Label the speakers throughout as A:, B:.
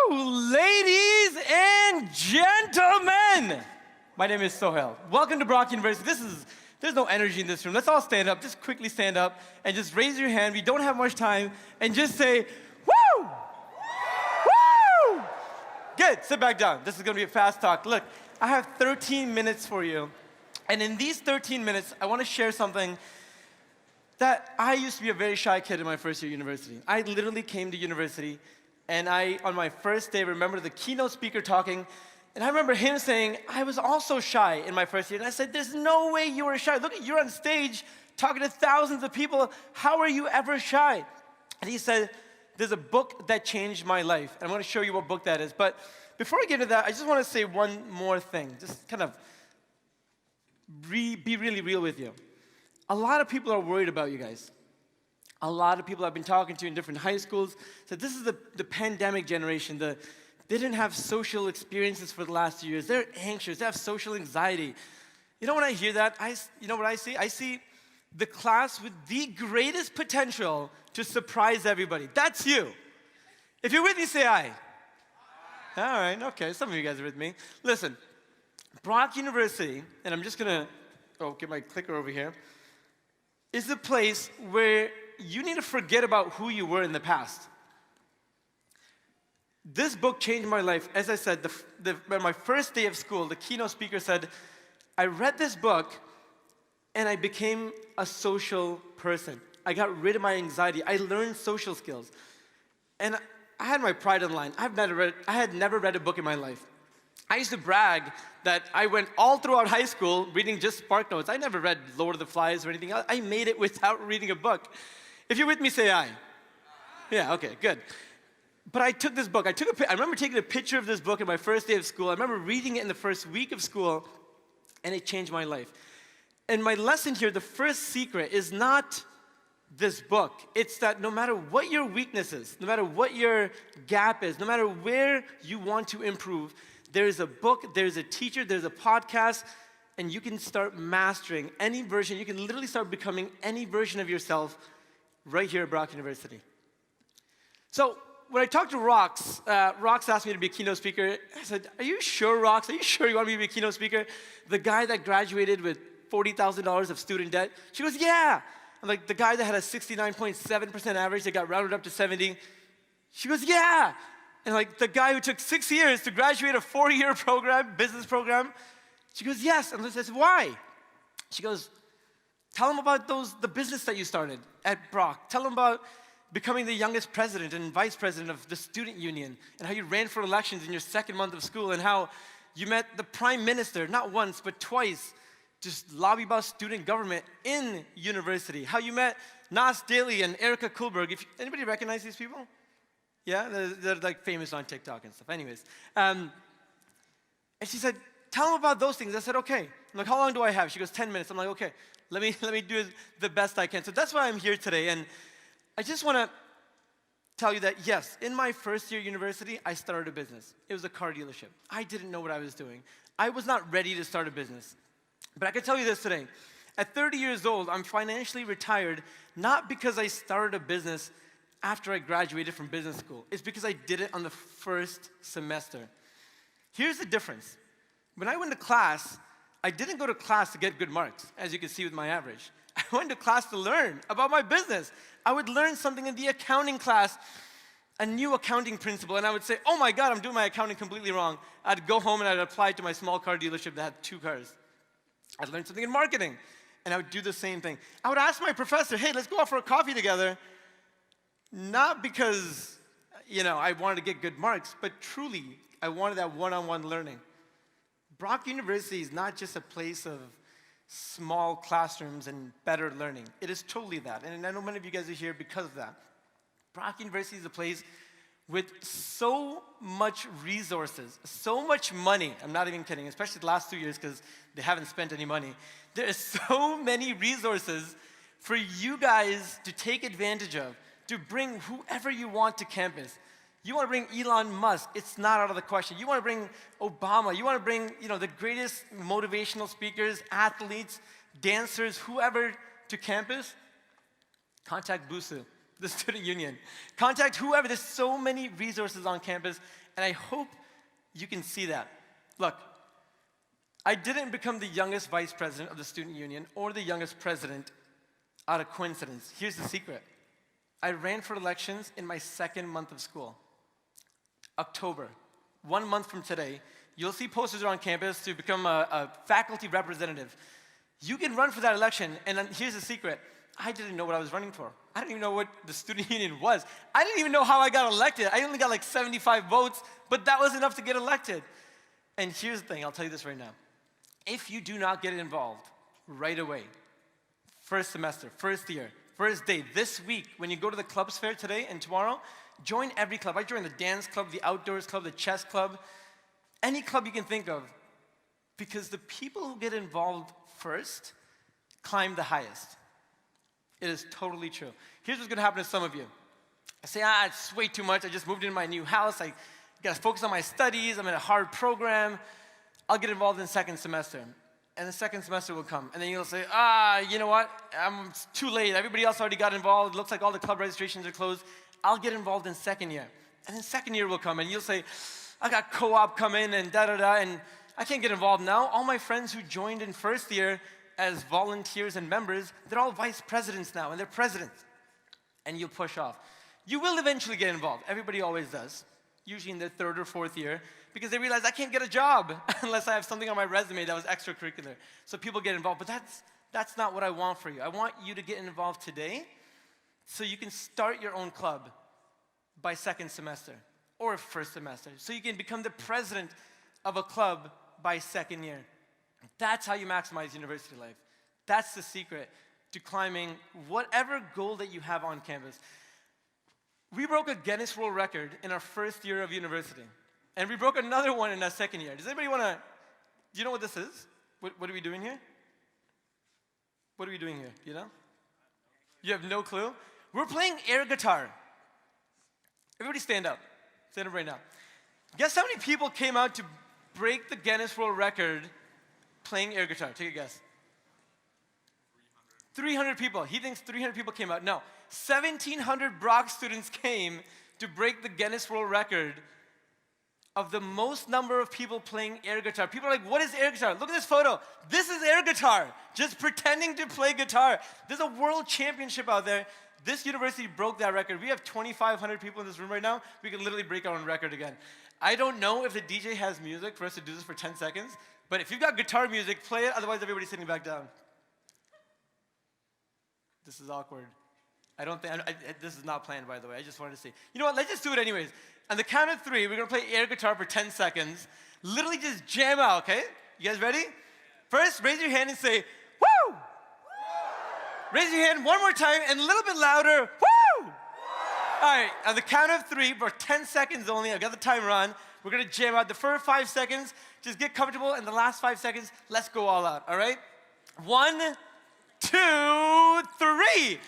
A: Ladies and gentlemen, my name is Sohail. Welcome to Brock University. There's no energy in this room. Let's all stand up. Just quickly stand up and just raise your hand. We don't have much time. And just say, woo! Woo! Good. Sit back down. This is going to be a fast talk. Look, I have 13 minutes for you. And in these 13 minutes, I want to share something that I used to be a very shy kid in my first year at university. I literally came to university, and on my first day, remember the keynote speaker talking, and I remember him saying, I was also shy in my first year. And I said, there's no way you were shy. Look, you're on stage talking to thousands of people. How are you ever shy? And he said, there's a book that changed my life. And I'm going to show you what book that is. But before I get into that, I just want to say one more thing. Just kind of be really real with you. A lot of people are worried about you guys. A lot of people I've been talking to in different high schools said this is the pandemic generation. They didn't have social experiences for the last 2 years. They're anxious. They have social anxiety. You know, when I hear that, you know what I see? I see the class with the greatest potential to surprise everybody. That's you. If you're with me, say aye. All right, okay. Some of you guys are with me. Listen, Brock University, and I'm just going to get my clicker over here, is the place where you need to forget about who you were in the past. This book changed my life. As I said, on my first day of school, the keynote speaker said, I read this book and I became a social person. I got rid of my anxiety. I learned social skills. And I had my pride in line. I had never read a book in my life. I used to brag that I went all throughout high school reading just Spark Notes. I never read Lord of the Flies or anything else. I made it without reading a book. If you're with me, say aye. Yeah, okay, good. But I took this book. I remember taking a picture of this book on my first day of school. I remember reading it in the first week of school, and it changed my life. And my lesson here, the first secret, is not this book. It's that no matter what your weakness is, no matter what your gap is, no matter where you want to improve, there's a book, there's a teacher, there's a podcast, and you can start mastering any version. You can literally start becoming any version of yourself right here at Brock University. So when I talked to Rox, Rox asked me to be a keynote speaker. I said, are you sure, Rox? Are you sure you want me to be a keynote speaker? The guy that graduated with $40,000 of student debt? She goes, yeah. I'm like, the guy that had a 69.7% average that got rounded up to 70? She goes, yeah. And like, the guy who took 6 years to graduate a 4-year program, business program? She goes, yes. And I said, why? She goes, tell him about the business that you started at Brock. Tell him about becoming the youngest president and vice president of the student union, and how you ran for elections in your second month of school, and how you met the prime minister, not once, but twice, just lobby about student government in university. How you met Nas Daly and Erica Kuhlberg. Anybody recognize these people? Yeah, they're like famous on TikTok and stuff. Anyways, and she said, tell him about those things. I said, okay. I'm like, how long do I have? She goes, 10 minutes. I'm like, okay, let me do it the best I can. So that's why I'm here today. And I just want to tell you that, yes, in my first year at university, I started a business. It was a car dealership. I didn't know what I was doing. I was not ready to start a business. But I can tell you this today. At 30 years old, I'm financially retired, not because I started a business after I graduated from business school. It's because I did it on the first semester. Here's the difference. When I went to class, I didn't go to class to get good marks, as you can see with my average. I went to class to learn about my business. I would learn something in the accounting class, a new accounting principle, and I would say, oh my God, I'm doing my accounting completely wrong. I'd go home and I'd apply to my small car dealership that had 2 cars. I'd learn something in marketing, and I would do the same thing. I would ask my professor, hey, let's go out for a coffee together, not because, I wanted to get good marks, but truly, I wanted that one-on-one learning. Brock University is not just a place of small classrooms and better learning. It is totally that. And I know many of you guys are here because of that. Brock University is a place with so much resources, so much money. I'm not even kidding, especially the last 2 years because they haven't spent any money. There are so many resources for you guys to take advantage of, to bring whoever you want to campus. You want to bring Elon Musk, it's not out of the question. You want to bring Obama, you want to bring the greatest motivational speakers, athletes, dancers, whoever to campus, contact Busu. the student union. Contact whoever. There's so many resources on campus, and I hope you can see that. Look, I didn't become the youngest vice president of the student union or the youngest president out of coincidence. Here's the secret. I ran for elections in my second month of school. October, 1 month from today, you'll see posters around campus to become a faculty representative. You can run for that election, and then here's the secret. I didn't know what I was running for. I didn't even know what the student union was. I didn't even know how I got elected. I only got like 75 votes, but that was enough to get elected. And here's the thing, I'll tell you this right now. If you do not get involved right away, first semester, first year, first day, this week, when you go to the clubs fair today and tomorrow, join every club. I joined the dance club, the outdoors club, the chess club, any club you can think of. Because the people who get involved first climb the highest. It is totally true. Here's what's gonna happen to some of you. I say, it's way too much. I just moved into my new house. I gotta focus on my studies. I'm in a hard program. I'll get involved in second semester. And the second semester will come. And then you'll say, you know what? It's too late. Everybody else already got involved. It looks like all the club registrations are closed. I'll get involved in second year. And then second year will come and you'll say, I got co-op coming and da-da-da, and I can't get involved now. All my friends who joined in first year as volunteers and members, they're all vice presidents now, and they're presidents. And you'll push off. You will eventually get involved. Everybody always does, usually in their third or fourth year, because they realize I can't get a job unless I have something on my resume that was extracurricular. So people get involved, but that's not what I want for you. I want you to get involved today so you can start your own club by second semester or first semester. So you can become the president of a club by second year. That's how you maximize university life. That's the secret to climbing whatever goal that you have on campus. We broke a Guinness World Record in our first year of university. And we broke another one in our second year. Does anybody do you know what this is? What are we doing here? What are we doing here? You know? You have no clue? We're playing air guitar. Everybody stand up. Stand up right now. Guess how many people came out to break the Guinness World Record playing air guitar? Take a guess. 300 people. He thinks 300 people came out. No. 1,700 Brock students came to break the Guinness World Record of the most number of people playing air guitar. People are like, what is air guitar? Look at this photo. This is air guitar. Just pretending to play guitar. There's a world championship out there. This university broke that record. We have 2,500 people in this room right now. We can literally break our own record again. I don't know if the DJ has music for us to do this for 10 seconds, but if you've got guitar music, play it. Otherwise, everybody's sitting back down. This is awkward. This is not planned, by the way. I just wanted to see. You know what? Let's just do it anyways. On the count of 3, we're going to play air guitar for 10 seconds. Literally just jam out, okay? You guys ready? First, raise your hand and say, woo! Raise your hand one more time and a little bit louder, woo! All right, on the count of 3, for 10 seconds only, I've got the timer on. We're going to jam out. The first 5 seconds, just get comfortable, and the last 5 seconds, let's go all out, all right? 1, 2, 3.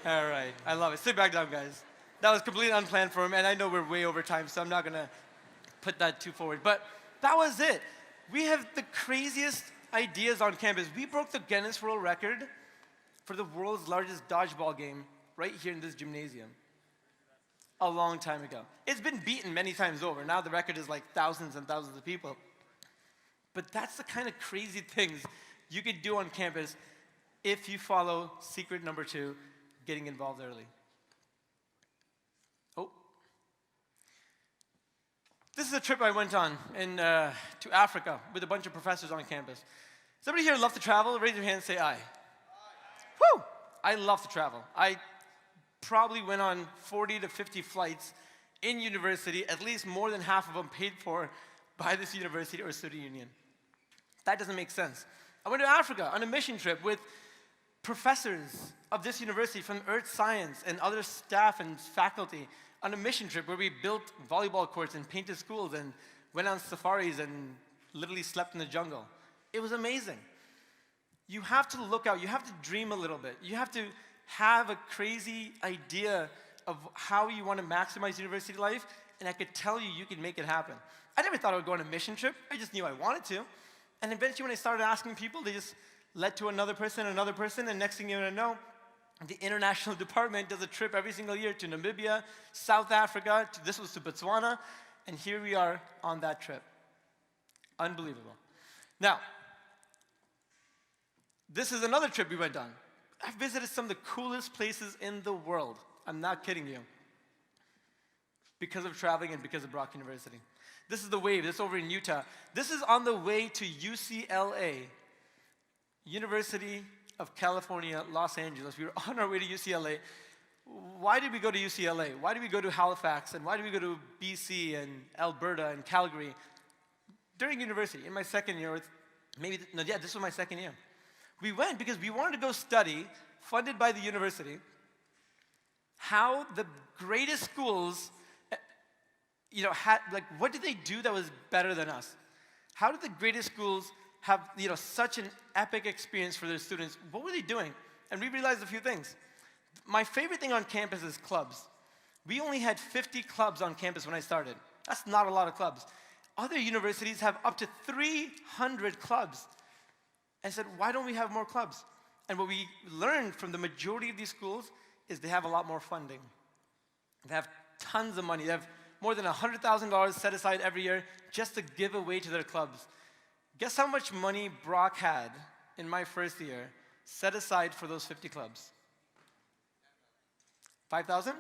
A: All right, I love it. Sit back down, guys. That was completely unplanned for him, and I know we're way over time, so I'm not gonna put that too forward. But that was it. We have the craziest ideas on campus. We broke the Guinness World Record for the world's largest dodgeball game right here in this gymnasium a long time ago. It's been beaten many times over. Now the record is like thousands and thousands of people. But that's the kind of crazy things you could do on campus if you follow secret number 2, getting involved early. Oh. This is a trip I went on to Africa with a bunch of professors on campus. Does anybody here love to travel? Raise your hand and say aye. Woo! I love to travel. I probably went on 40 to 50 flights in university, at least more than half of them paid for by this university or student union. That doesn't make sense. I went to Africa on a mission trip with professors of this university from earth science and other staff and faculty on a mission trip where we built volleyball courts and painted schools and went on safaris and literally slept in the jungle. It was amazing. You have to look out. You have to dream a little bit. You have to have a crazy idea of how you want to maximize university life and I could tell you can make it happen. I never thought I would go on a mission trip. I just knew I wanted to. And eventually when I started asking people, they just led to another person, and next thing you know, the international department does a trip every single year to Namibia, South Africa, this was to Botswana, and here we are on that trip. Unbelievable. Now, this is another trip we went on. I visited some of the coolest places in the world. I'm not kidding you. Because of traveling and because of Brock University. This is the wave, this is over in Utah. This is on the way to UCLA, University of California, Los Angeles. We were on our way to UCLA. Why did we go to UCLA? Why did we go to Halifax? And why did we go to BC and Alberta and Calgary? During university, in my second year, this was my second year. We went because we wanted to go study, funded by the university, how the greatest schools, what did they do that was better than us? How did the greatest schools have, such an epic experience for their students? What were they doing? And we realized a few things. My favorite thing on campus is clubs. We only had 50 clubs on campus when I started. That's not a lot of clubs. Other universities have up to 300 clubs. I said, why don't we have more clubs? And what we learned from the majority of these schools is they have a lot more funding. They have tons of money. They have more than $100,000 set aside every year just to give away to their clubs. Guess how much money Brock had in my first year set aside for those 50 clubs? 5,000?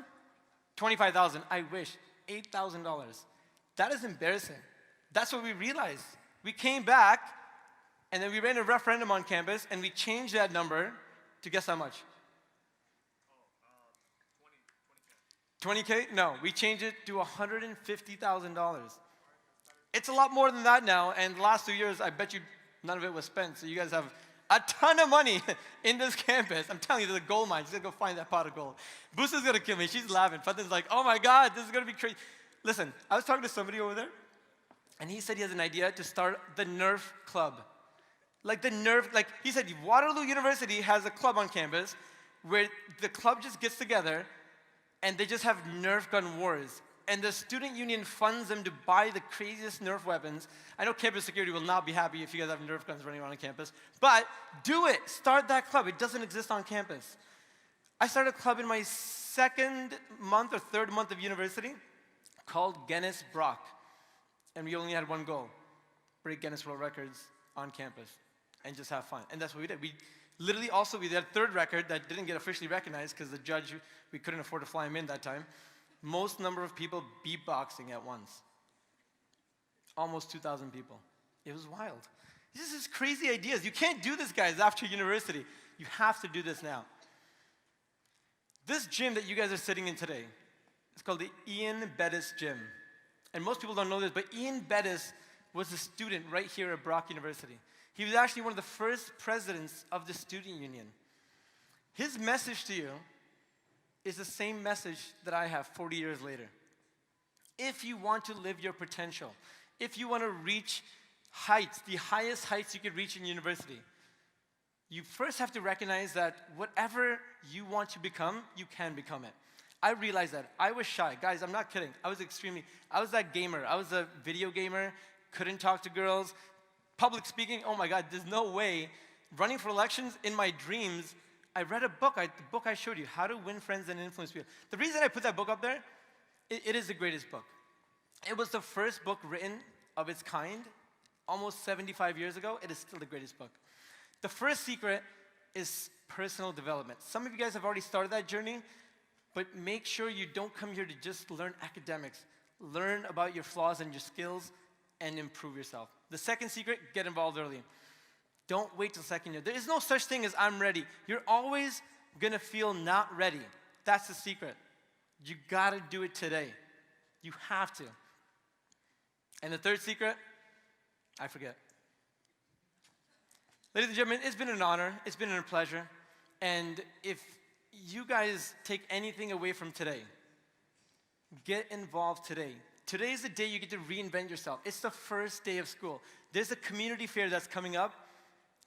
A: 25,000, I wish. $8,000. That is embarrassing. That's what we realized. We came back, and then we ran a referendum on campus, and we changed that number to guess how much? 20K? No, we changed it to $150,000. It's a lot more than that now, and the last 2 years, I bet you none of it was spent, so you guys have a ton of money in this campus. I'm telling you, there's a gold mine. She's gonna go find that pot of gold. Busa's gonna kill me. She's laughing. Fatin's like, oh my God, this is gonna be crazy. Listen, I was talking to somebody over there, and he said he has an idea to start the Nerf Club. He said Waterloo University has a club on campus where the club just gets together and they just have Nerf gun wars. And the student union funds them to buy the craziest Nerf weapons. I know campus security will not be happy if you guys have Nerf guns running around on campus, but do it. Start that club. It doesn't exist on campus. I started a club in my second month or third month of university called Guinness Brock. And we only had one goal: break Guinness World Records on campus and just have fun. And that's what we did. We literally also, we did a third record that didn't get officially recognized because the judge, we couldn't afford to fly him in that time. Most number of people beatboxing at once. Almost 2,000 people. It was wild. This is crazy ideas. You can't do this, guys, after university. You have to do this now. This gym that you guys are sitting in today, it's called the Ian Bettis Gym. And most people don't know this, but Ian Bettis was a student right here at Brock University. He was actually one of the first presidents of the student union. His message to you is the same message that I have 40 years later. If you want to live your potential, if you want to reach heights, the highest heights you could reach in university, you first have to recognize that whatever you want to become, you can become it. I realized that. I was shy. Guys, I'm not kidding. I was that gamer. I was a video gamer, couldn't talk to girls. Public speaking, oh my God, there's no way. Running for elections in my dreams, I read a book, the book I showed you, How to Win Friends and Influence People. The reason I put that book up there, it is the greatest book. It was the first book written of its kind, almost 75 years ago. It is still the greatest book. The first secret is personal development. Some of you guys have already started that journey, but make sure you don't come here to just learn academics. Learn about your flaws and your skills and improve yourself. The second secret, get involved early. Don't wait till second year. There is no such thing as I'm ready. You're always gonna feel not ready. That's the secret. You gotta do it today. You have to. And the third secret, I forget. Ladies and gentlemen, it's been an honor. It's been a pleasure. And if you guys take anything away from today, get involved today. Today is the day you get to reinvent yourself. It's the first day of school. There's a community fair that's coming up.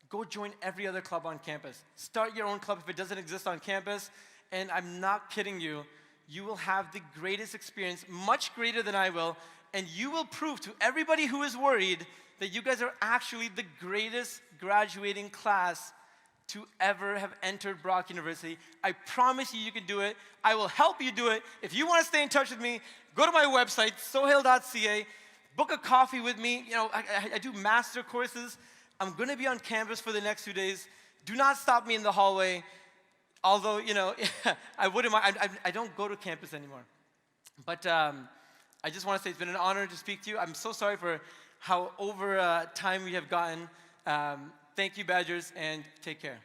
A: Go join every other club on campus. Start your own club if it doesn't exist on campus. And I'm not kidding you. you will have the greatest experience, much greater than I will, and you will prove to everybody who is worried that you guys are actually the greatest graduating class to ever have entered Brock University. I promise you, you can do it. I will help you do it. If you want to stay in touch with me, go to my website, sohail.ca, book a coffee with me. You know, I do master courses. I'm gonna be on campus for the next 2 days. Do not stop me in the hallway. Although, you know, I wouldn't mind, I don't go to campus anymore. But I just want to say it's been an honor to speak to you. I'm so sorry for how over time we have gotten. Thank you, Badgers, and take care.